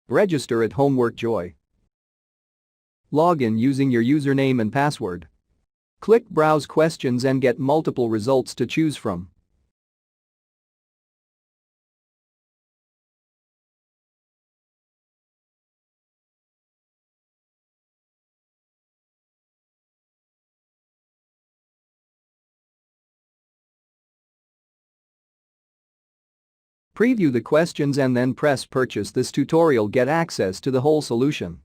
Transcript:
Register at Homework Joy. Log in using your username and password. Click Browse Questions and get multiple results to choose from. Preview the questions and then press Purchase. This tutorial get access to the whole solution.